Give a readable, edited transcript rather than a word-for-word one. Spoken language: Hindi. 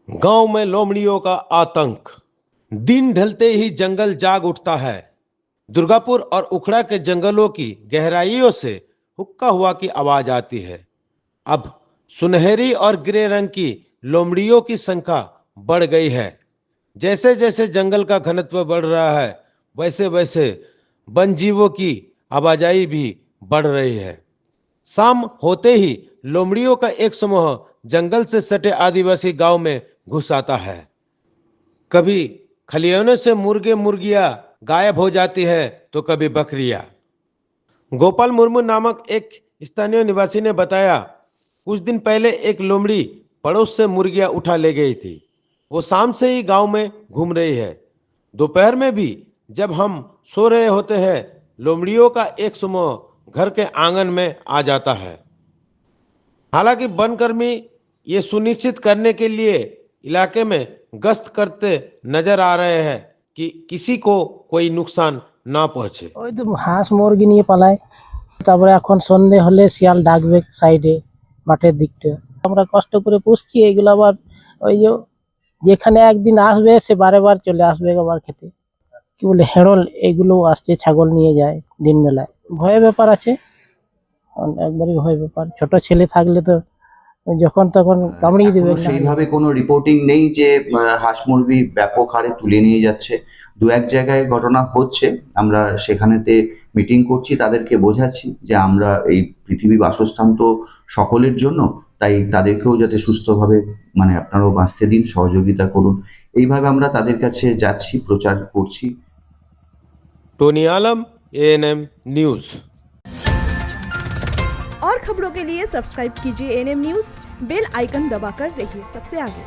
गांव में लोमड़ियों का आतंक। दिन ढलते ही जंगल जाग उठता है। दुर्गापुर और उखड़ा के जंगलों की गहराइयों से हुक्का हुआ की आवाज आती है। अब सुनहरी और ग्रे रंग की लोमड़ियों की संख्या बढ़ गई है। जैसे जैसे जंगल का घनत्व बढ़ रहा है, वैसे वैसे वन जीवों की आवाजाही भी बढ़ रही है। शाम होते ही लोमड़ियों का एक समूह जंगल से सटे आदिवासी गांव में घुस आता है। कभी खलियानों से मुर्गे मुर्गियां गायब हो जाती है तो कभी बकरियां। गोपाल मुर्मू नामक एक स्थानीय निवासी ने बताया, कुछ दिन पहले एक लोमड़ी पड़ोस से मुर्गियां उठा ले गई थी। वो शाम से ही गांव में घूम रही है। दोपहर में भी जब हम सो रहे होते हैं, लोमड़ियों का एक समूह घर के आंगन में आ जाता है। हालांकि वनकर्मी ये सुनिश्चित करने के लिए इलाके में गश्त करते नजर आ रहे हैं कि किसी को कोई नुकसान ना पहुंचे। ওই তো হাঁস মুরগি নিয়ে পালায়, তারপরে এখন সন্ধে হলে শিয়াল ডাকবে সাইডে মাঠের দিকটা। আমরা কষ্ট করে পুষছি এগুলো, আবার ওই যে যেখানে একদিন আসবে সে বারে বার চলে আসবে আবার খেতে। কি বলে হেড়ল এগুলো আসছে, ছাগল নিয়ে যায় দিন বেলায়। ভয়ের ব্যাপার আছে, একবারই ভয়ের ব্যাপার। ছোট ছেলে থাকলে তো যখন তখন কামড়িয়ে দেবে। এখনো সেইভাবে কোনো রিপোর্টিং নেই যে হাঁস মুরগি ব্যাপক হারে তুলে নিয়ে যাচ্ছে। দু এক জায়গায় ঘটনা হচ্ছে, আমরা সেখানেতে মিটিং করছি, তাদেরকে বোঝাচ্ছি যে আমরা এই পৃথিবী বাসস্থান তো সকলের জন্য, তাই তাদেরকেও যাতে সুস্থভাবে আপনারাও বাঁচতে দিন, সহযোগিতা করুন। এইভাবে আমরা তাদের কাছে যাচ্ছি, প্রচার করছি। टोनी आलम, ANM न्यूज। और खबरों के लिए सब्सक्राइब कीजिए एएनएम न्यूज, बेल आइकन दबाकर रहिए सबसे आगे।